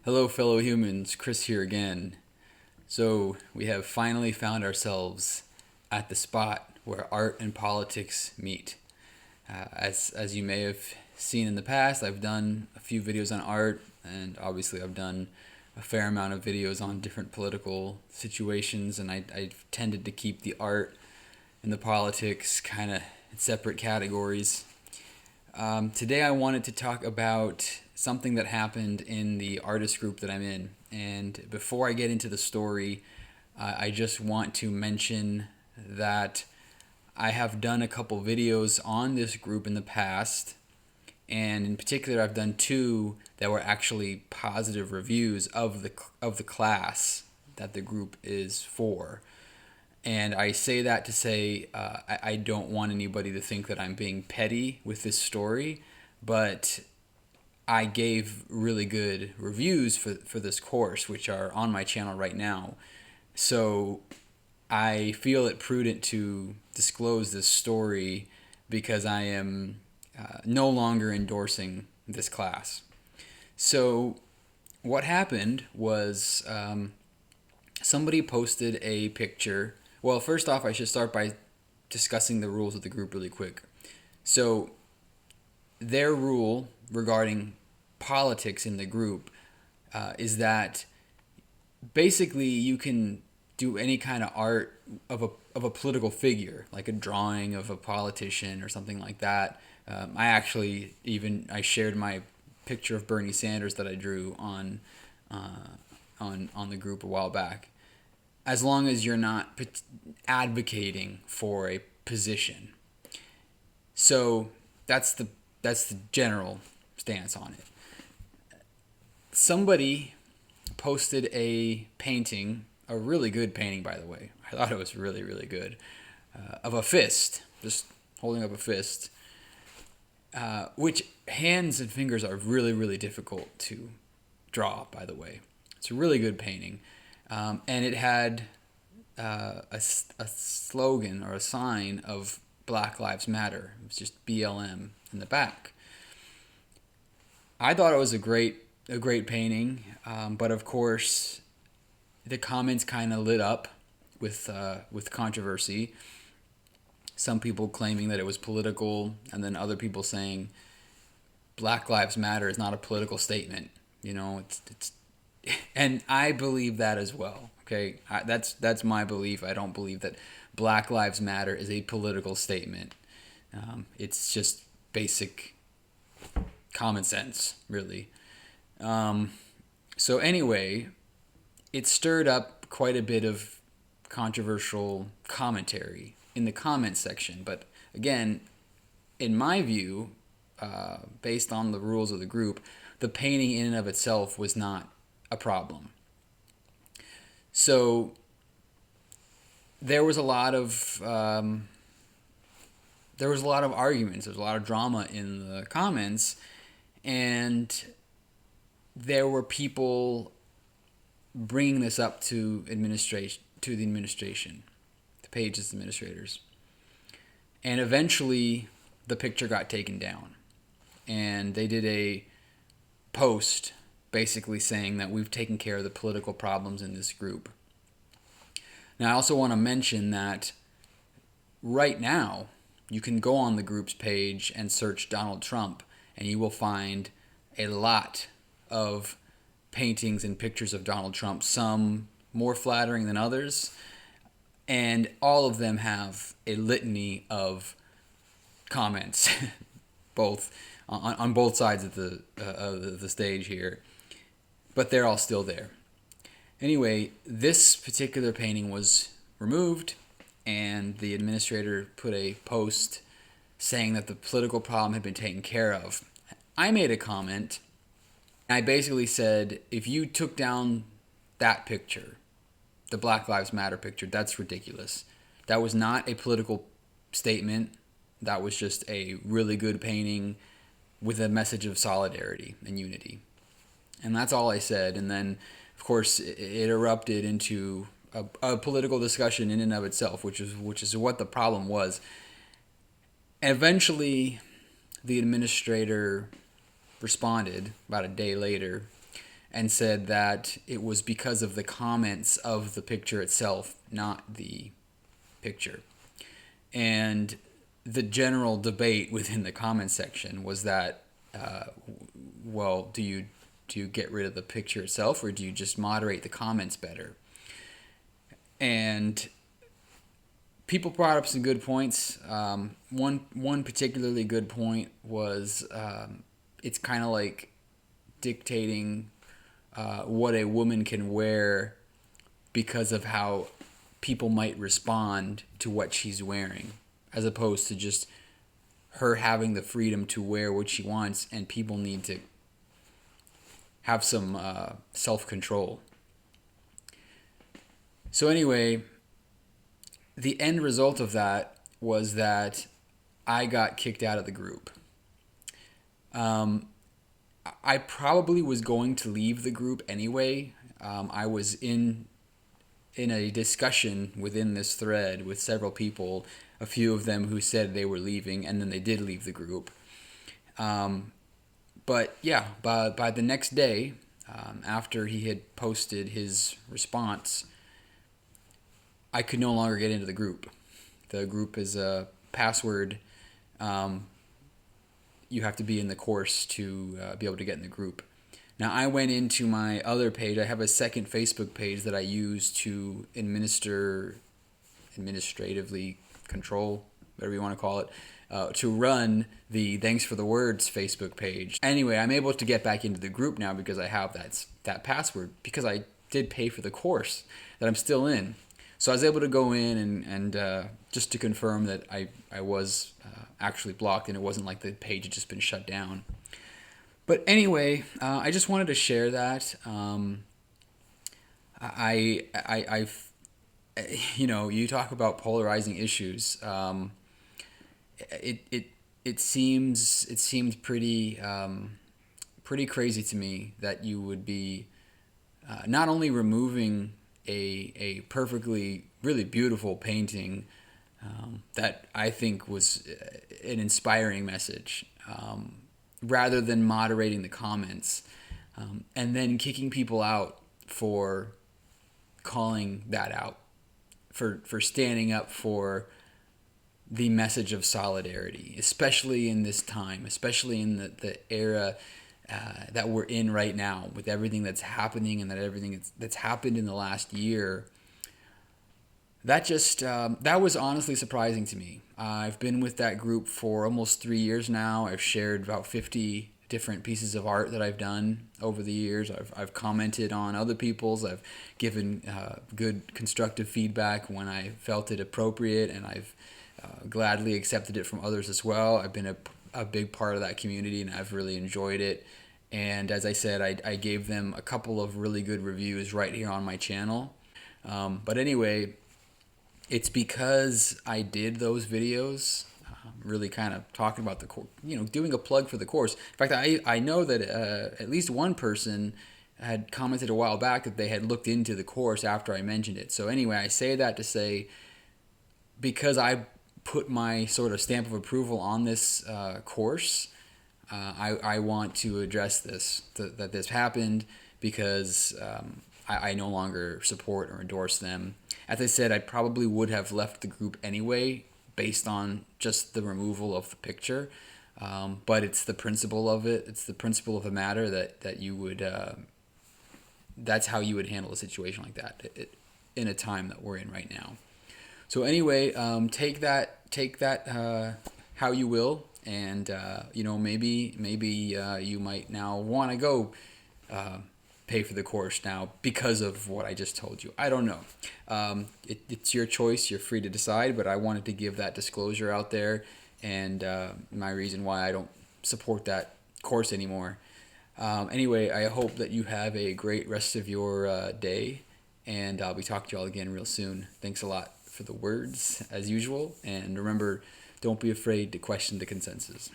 Hello, fellow humans. Chris here again. So, we have finally found ourselves at the spot where art and politics meet. As you may have seen in the past, I've done a few videos on art, and obviously, I've done a fair amount of videos on different political situations, and I've tended to keep the art and the politics kind of in separate categories. Today, I wanted to talk about something that happened in the artist group that I'm in. And before I get into the story, I just want to mention that I have done a couple videos on this group in the past. And in particular, I've done two that were actually positive reviews of the class that the group is for. And I say that to say I don't want anybody to think that I'm being petty with this story, but I gave really good reviews for this course, which are on my channel right now. So I feel it prudent to disclose this story because I am no longer endorsing this class. So what happened was somebody posted a picture. Well, first off, I should start by discussing the rules of the group really quick. So, their rule regarding politics in the group is that basically you can do any kind of art of a political figure, like a drawing of a politician or something like that. I shared my picture of Bernie Sanders that I drew on the group a while back, as long as you're not advocating for a position. So that's the general stance on it. Somebody posted a painting, a really good painting, by the way. I thought it was really, really good, of a fist, just holding up a fist, which hands and fingers are really, really difficult to draw, by the way. It's a really good painting. And it had a slogan or a sign of Black Lives Matter. It was just BLM in the back. I thought it was a great painting, but of course, the comments kind of lit up with controversy. Some people claiming that it was political, and then other people saying Black Lives Matter is not a political statement. You know, it's and I believe that as well. Okay, that's my belief. I don't believe that Black Lives Matter is a political statement. It's just basic common sense, really. So anyway, it stirred up quite a bit of controversial commentary in the comment section. But again, in my view, based on the rules of the group, the painting in and of itself was not a problem. So there was a lot of arguments. There was a lot of drama in the comments, and there were people bringing this up to the administration, the page's administrators, and eventually the picture got taken down, and they did a post basically saying that we've taken care of the political problems in this group. Now, I also want to mention that right now, you can go on the group's page and search Donald Trump, and you will find a lot of paintings and pictures of Donald Trump, some more flattering than others, and all of them have a litany of comments, both on both sides of the stage here, but they're all still there. Anyway, this particular painting was removed, and the administrator put a post saying that the political problem had been taken care of. I made a comment. I basically said, if you took down that picture, the Black Lives Matter picture, that's ridiculous. That was not a political statement. That was just a really good painting with a message of solidarity and unity. And that's all I said. And then, of course, it erupted into a political discussion in and of itself, which is what the problem was. Eventually, the administrator responded about a day later and said that it was because of the comments of the picture itself, not the picture. And the general debate within the comment section was that, well, do you get rid of the picture itself, or do you just moderate the comments better? And people brought up some good points. One particularly good point was it's kind of like dictating what a woman can wear because of how people might respond to what she's wearing, as opposed to just her having the freedom to wear what she wants, and people need to have some self-control. So anyway, the end result of that was that I got kicked out of the group. I probably was going to leave the group anyway. I was in a discussion within this thread with several people, a few of them who said they were leaving, and then they did leave the group. But yeah, by the next day, after he had posted his response, I could no longer get into the group. The group is a password. You have to be in the course to be able to get in the group. Now, I went into my other page. I have a second Facebook page that I use to administratively control, whatever you want to call it, to run the Thanks for the Words Facebook page. Anyway, I'm able to get back into the group now because I have that password, because I did pay for the course that I'm still in. So I was able to go in and just to confirm that I was actually blocked, and it wasn't like the page had just been shut down. But anyway, I just wanted to share that. You talk about polarizing issues. It seemed pretty crazy to me that you would be not only removing a perfectly really beautiful painting that I think was an inspiring message, rather than moderating the comments, and then kicking people out for calling that out, for standing up for the message of solidarity, especially in this time, especially in the era that we're in right now, with everything that's happening and everything that's happened in the last year. That just that was honestly surprising to me. I've been with that group for almost 3 years now. I've shared about 50 different pieces of art that I've done over the years. I've commented on other people's. I've given good constructive feedback when I felt it appropriate, and I've gladly accepted it from others as well. I've been a big part of that community, and I've really enjoyed it. And as I said, I gave them a couple of really good reviews right here on my channel. But anyway, it's because I did those videos, really kind of talking about the course, doing a plug for the course. In fact, I know that at least one person had commented a while back that they had looked into the course after I mentioned it. So anyway, I say that to say, because I put my sort of stamp of approval on this course, I want to address that this happened, because I no longer support or endorse them. As I said, I probably would have left the group anyway, based on just the removal of the picture. But it's the principle of it. It's the principle of the matter that you would. That's how you would handle a situation like that in a time that we're in right now. So anyway, take that how you will, and maybe you might now want to go pay for the course now because of what I just told you. I don't know. It's your choice. You're free to decide, but I wanted to give that disclosure out there, and my reason why I don't support that course anymore. Anyway, I hope that you have a great rest of your day, and I'll be talking to you all again real soon. Thanks a lot for the words, as usual, and remember, don't be afraid to question the consensus.